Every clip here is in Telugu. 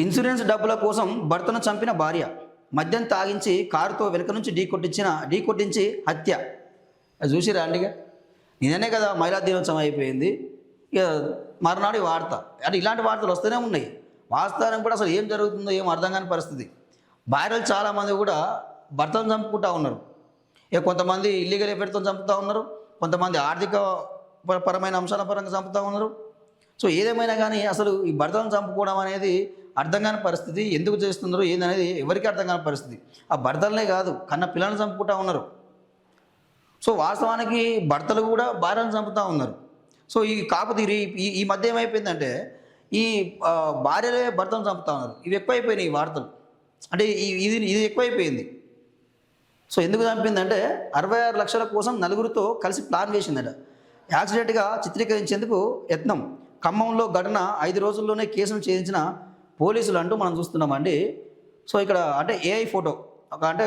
ఇన్సూరెన్స్ డబ్బుల కోసం భర్తను చంపిన భార్య, మద్యం తాగించి కారుతో వెనుక నుంచి ఢీకొట్టించి హత్య. అది చూసిరా అండిగా. నిన్ననే కదా మహిళా దినోత్సవం అయిపోయింది. ఇక మరునాడు వార్త అంటే ఇలాంటి వార్తలు వస్తూనే ఉన్నాయి. వాస్తవానికి కూడా అసలు ఏం జరుగుతుందో ఏం అర్థం కాని పరిస్థితి. భార్యలు చాలామంది కూడా భర్తను చంపుకుంటూ ఉన్నారు. ఇక కొంతమంది ఇల్లీగల్ ఎఫెక్ట్తో చంపుతూ ఉన్నారు, కొంతమంది ఆర్థిక పరమైన అంశాల పరంగా చంపుతూ ఉన్నారు. సో ఏదేమైనా కానీ అసలు ఈ భర్తలను చంపుకోవడం అనేది అర్థం కాని పరిస్థితి. ఎందుకు చేస్తున్నారు ఏందనేది ఎవరికి అర్థం కాని పరిస్థితి. ఆ భర్తలనే కాదు, కన్న పిల్లల్ని చంపుకుంటూ ఉన్నారు. సో వాస్తవానికి భర్తలు కూడా భార్యను చంపుతూ ఉన్నారు. సో కాకపోతే ఈ మధ్య ఏమైపోయిందంటే ఈ భార్యలే భర్తను చంపుతూ ఉన్నారు. ఇవి ఎక్కువైపోయినాయి ఈ వార్తలు. అంటే ఇది ఎక్కువైపోయింది. సో ఎందుకు చంపిందంటే 66 లక్షల కోసం నలుగురితో కలిసి ప్లాన్ వేసిందట. యాక్సిడెంట్గా చిత్రీకరించేందుకు యత్నం. ఖమ్మంలో ఘటన 5 రోజుల్లోనే కేసును ఛేదించిన పోలీసులు అంటూ మనం చూస్తున్నామండి. సో ఇక్కడ అంటే ఏఐ ఫోటో అంటే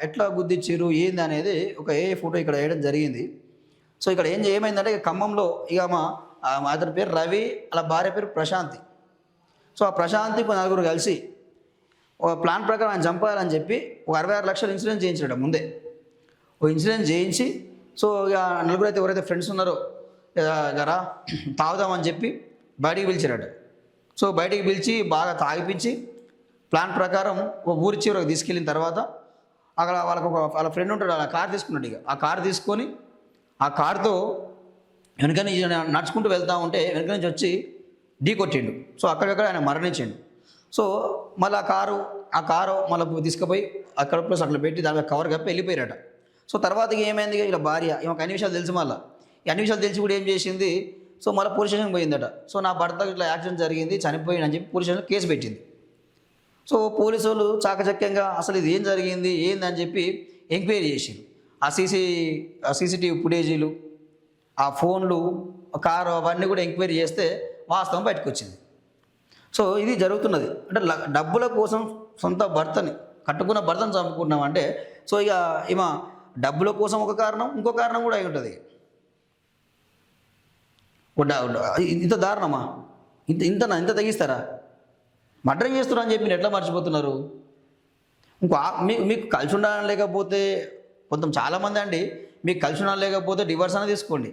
ఎట్లా గుద్దిచ్చారు ఏంది అనేది ఒక ఏఐ ఫోటో ఇక్కడ వేయడం జరిగింది. సో ఇక్కడ ఏమైందంటే ఖమ్మంలో ఇక అతని పేరు రవి, అలా భార్య పేరు ప్రశాంతి. సో ఆ ప్రశాంతి నలుగురు కలిసి ఒక ప్లాన్ ప్రకారం ఆయన చంపాలని చెప్పి ఒక 66 లక్షలు ఇన్సూరెన్స్ చేయించాడు ముందే. ఒక ఇన్సూరెన్స్ చేయించి సో ఇక నలుగురు అయితే ఎవరైతే ఫ్రెండ్స్ ఉన్నారో రా తాగుదామని చెప్పి బయటికి పిలిచారట. సో బయటికి పిలిచి బాగా తాగిపించి ప్లాన్ ప్రకారం ఒక ఊరి చివరకు తీసుకెళ్ళిన తర్వాత అక్కడ వాళ్ళ ఫ్రెండ్ ఉంటాడు, ఆ కారు తీసుకున్నాడు. ఇక ఆ కారు తీసుకొని ఆ కారుతో వెనక నుంచి నడుచుకుంటూ వెళ్తూ ఉంటే వెనక నుంచి వచ్చి ఢీకొట్టిండు. సో అక్కడక్కడ ఆయన మరణించిండు. సో మళ్ళీ ఆ కారు మళ్ళీ తీసుకుపోయి అక్కడ ప్లస్ అట్లా పెట్టి దాని కవర్ కప్పి వెళ్ళిపోయారట. సో తర్వాత ఏమైంది, ఇలా భార్య ఈమెకు అన్ని విషయాలు తెలుసు. మళ్ళీ అన్ని విషయాలు తెలిసి కూడా ఏం చేసింది, సో మళ్ళీ పోలీస్ స్టేషన్కి పోయిందట. సో నా భర్త ఇట్లా యాక్సిడెంట్ జరిగింది, చనిపోయిందని చెప్పి పోలీస్ స్టేషన్లో కేసు పెట్టింది. సో పోలీసు వాళ్ళు చాకచక్యంగా అసలు ఇది ఏం జరిగింది ఏందని చెప్పి ఎంక్వైరీ చేసింది. ఆ సీసీటీవీ ఫుటేజీలు, ఆ ఫోన్లు, కారు అవన్నీ కూడా ఎంక్వైరీ చేస్తే వాస్తవం బయటకు వచ్చింది. సో ఇది జరుగుతున్నది. అంటే డబ్బుల కోసం సొంత భర్తని, కట్టుకున్న భర్తను చంపుకున్నామంటే సో ఇక ఈమె డబ్బుల కోసం ఒక కారణం, ఇంకో కారణం కూడా అయి ఉంటుంది. ఇంత దారుణమా? ఇంత తగ్గిస్తారా? మర్డర్ చేస్తున్నారు అని చెప్పి మీరు ఎట్లా మర్చిపోతున్నారు? మీకు కలిసి ఉండాలని లేకపోతే కొంచెం చాలామంది అండి మీకు కలిసి ఉండాలని లేకపోతే డివర్స్ అనేది తీసుకోండి,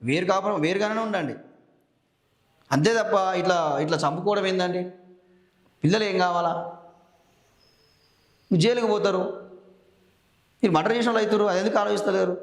వేరుగానే ఉండండి. అంతే తప్ప ఇట్లా చంపుకోవడం ఏందండి? పిల్లలు ఏం కావాలా? మీరు జైలుకి పోతారు, మీరు మర్డర్ చేసిన వాళ్ళు అవుతారు. అది ఎందుకు ఆలోచిస్తలేరు?